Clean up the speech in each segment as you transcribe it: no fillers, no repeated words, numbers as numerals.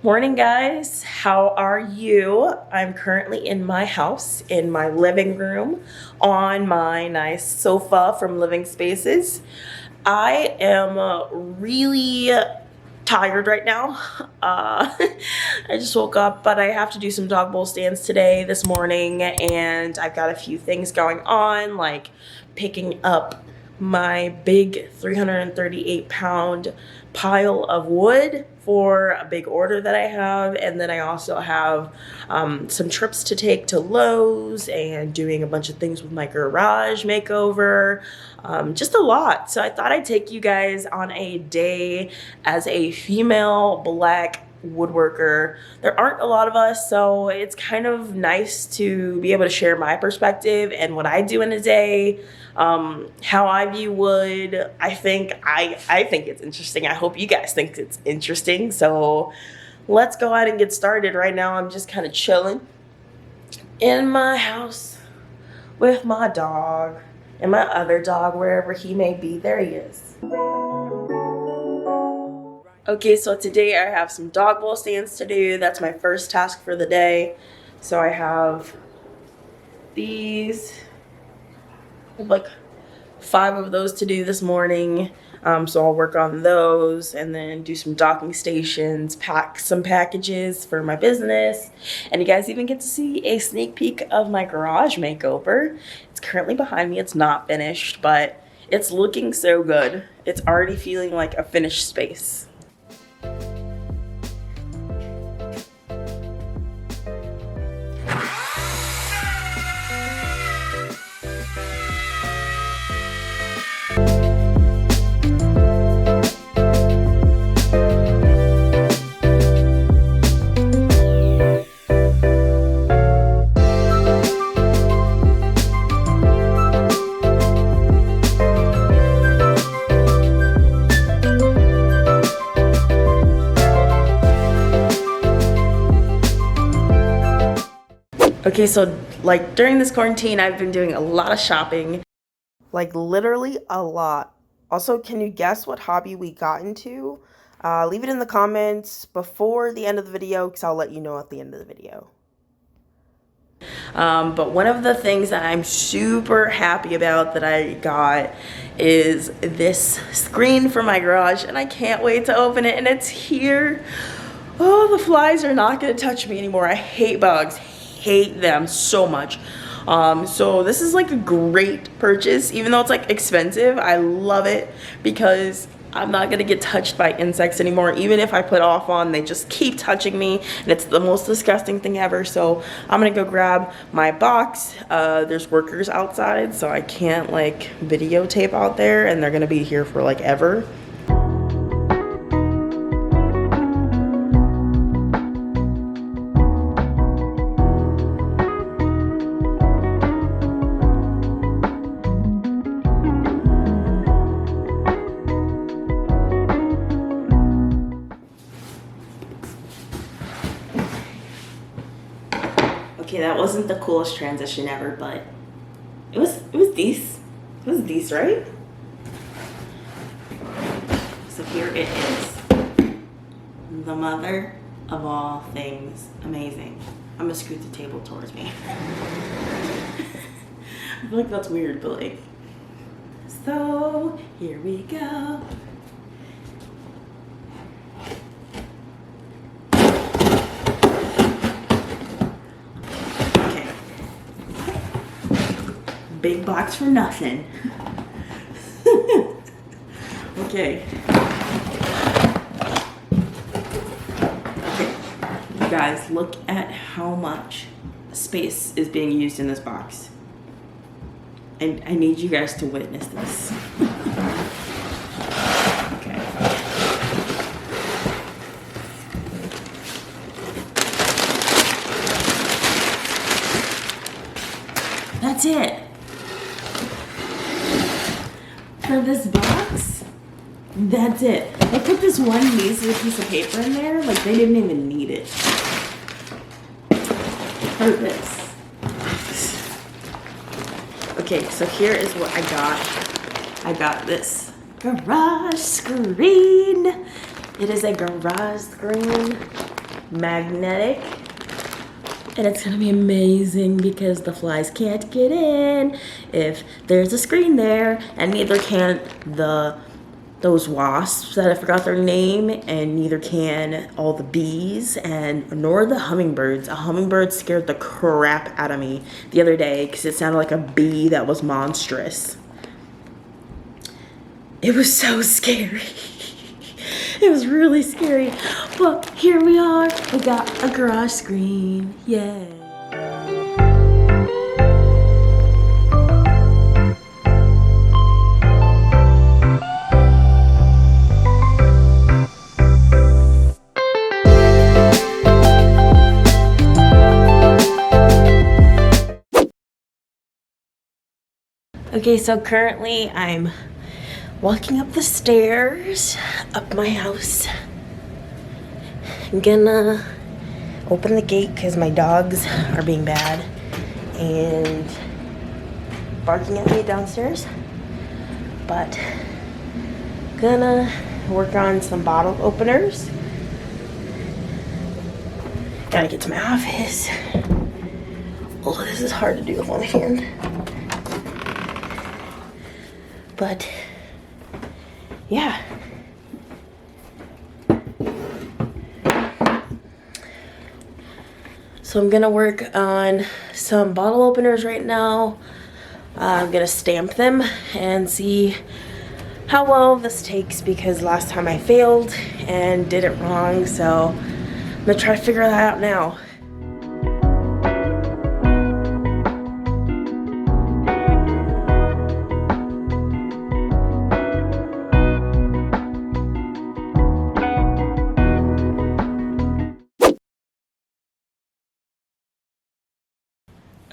Morning, guys. How are you? I'm currently in my house, in my living room, on my nice sofa from Living Spaces. I am really tired right now. I just woke up, but I have to do some dog bowl stands today, this morning, and I've got a few things going on, like picking up my big 338-pound pile of wood for a big order that I have, and then I also have some trips to take to Lowe's and doing a bunch of things with my garage makeover, just a lot. So I thought I'd take you guys on a day as a female Black woodworker. There aren't a lot of us, so it's kind of nice to be able to share my perspective and what I do in a day, how I view wood. I think it's interesting. I hope you guys think it's interesting. So let's go ahead and get started. Right now I'm just kind of chilling in my house with my dog and my other dog, wherever he may be. There he is. Okay, so today I have some dog bowl stands to do. That's my first task for the day. So I have these, like 5 of those to do this morning. So I'll work on those and then do some docking stations, pack some packages for my business. And you guys even get to see a sneak peek of my garage makeover. It's currently behind me. It's not finished, but it's looking so good. It's already feeling like a finished space. Okay, so like during this quarantine, I've been doing a lot of shopping. Like literally a lot. Also, can you guess what hobby we got into? Leave it in the comments before the end of the video, because I'll let you know at the end of the video. But one of the things that I'm super happy about that I got is this screen for my garage, and I can't wait to open it, and it's here. Oh, the flies are not gonna touch me anymore. I hate bugs. Hate them so much. So this is like a great purchase, even though it's like expensive. I love it because I'm not gonna get touched by insects anymore. Even if I put off on, they just keep touching me, and it's the most disgusting thing ever. So I'm gonna go grab my box. There's workers outside, so I can't like videotape out there, and they're gonna be here for like ever. Okay, that wasn't the coolest transition ever, but it was decent. It was decent, right? So here it is. The mother of all things amazing. I'm gonna scoot the table towards me. I feel like that's weird, but like, so here we go. Big box for nothing. Okay. You guys, look at how much space is being used in this box. And I need you guys to witness this. Okay. That's it. For this box, that's it. I put this one measly piece of paper in there, like they didn't even need it. For this. Okay, so here is what I got. I got this garage screen. It is a garage screen. magnetic. And it's gonna be amazing because the flies can't get in if there's a screen there, and neither can those wasps that I forgot their name, and neither can all the bees, and nor the hummingbirds. A hummingbird scared the crap out of me the other day because it sounded like a bee that was monstrous. It was so scary. It was really scary. But here we are. We got a garage screen. Yay. Okay, so currently I'm walking up the stairs up my house. I'm gonna open the gate because my dogs are being bad and barking at me downstairs. But gonna work on some bottle openers. Gotta get to my office. Oh, this is hard to do with one hand. But yeah. So I'm gonna work on some bottle openers right now. I'm gonna stamp them and see how well this takes, because last time I failed and did it wrong. So I'm gonna try to figure that out now.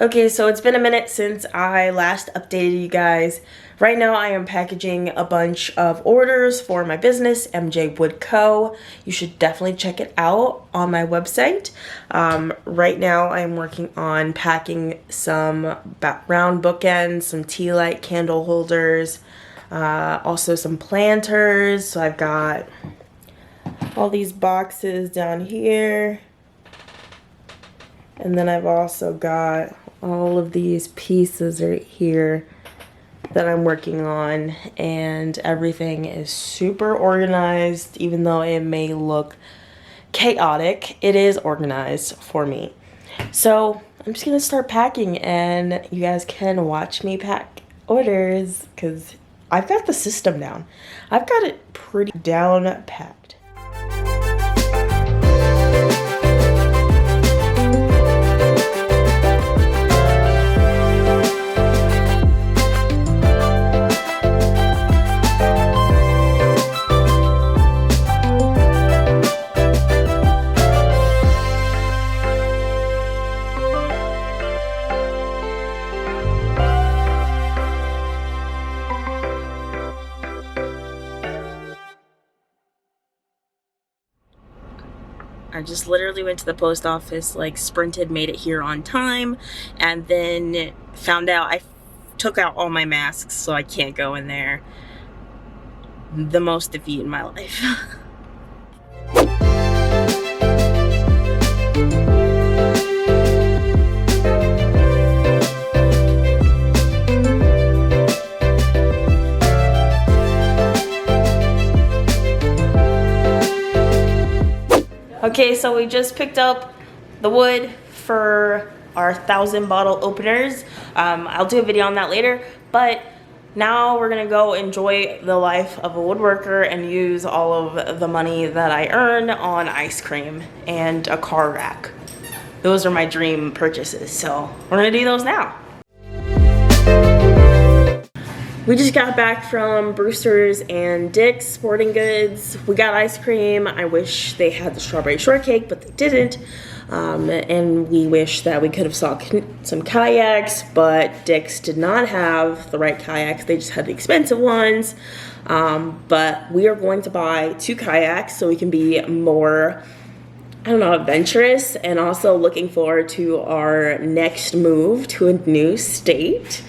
Okay, so it's been a minute since I last updated you guys. Right now I am packaging a bunch of orders for my business, MJ Wood Co. You should definitely check it out on my website. Right now I'm working on packing some round bookends, some tea light candle holders, also some planters. So I've got all these boxes down here. And then I've also got all of these pieces right here that I'm working on, and everything is super organized. Even though it may look chaotic, it is organized for me. So I'm just gonna start packing, and you guys can watch me pack orders because I've got the system down. I've got it pretty down packed. I just literally went to the post office, like sprinted, made it here on time, and then found out I took out all my masks, so I can't go in there. The most defeat in my life. Okay, so we just picked up the wood for our 1,000 bottle openers. I'll do a video on that later, but now we're gonna go enjoy the life of a woodworker and use all of the money that I earn on ice cream and a car rack. Those are my dream purchases, so we're gonna do those now. We just got back from Brewster's and Dick's Sporting Goods. We got ice cream. I wish they had the strawberry shortcake, but they didn't. And we wish that we could have saw some kayaks, but Dick's did not have the right kayaks. They just had the expensive ones. But we are going to buy 2 kayaks so we can be more I don't know, adventurous, and also looking forward to our next move to a new state.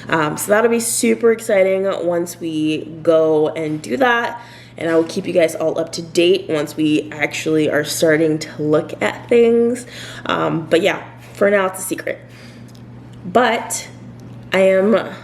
So that'll be super exciting once we go and do that. And I will keep you guys all up to date once we actually are starting to look at things. But yeah, for now it's a secret. But I am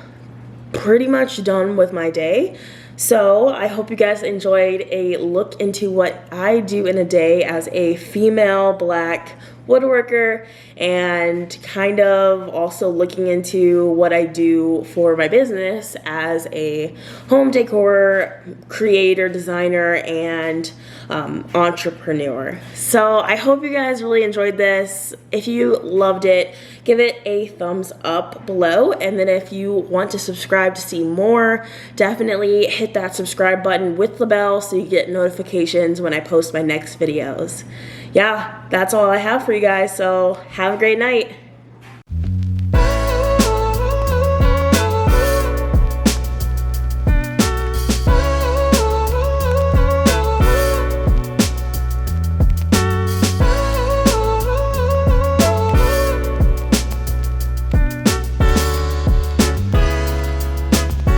pretty much done with my day. So I hope you guys enjoyed a look into what I do in a day as a female Black woodworker, and kind of also looking into what I do for my business as a home decor creator, designer, and entrepreneur. So I hope you guys really enjoyed this. If you loved it, give it a thumbs up below, and then if you want to subscribe to see more, definitely hit that subscribe button with the bell so you get notifications when I post my next videos. Yeah, that's all I have for you guys, so have a great night.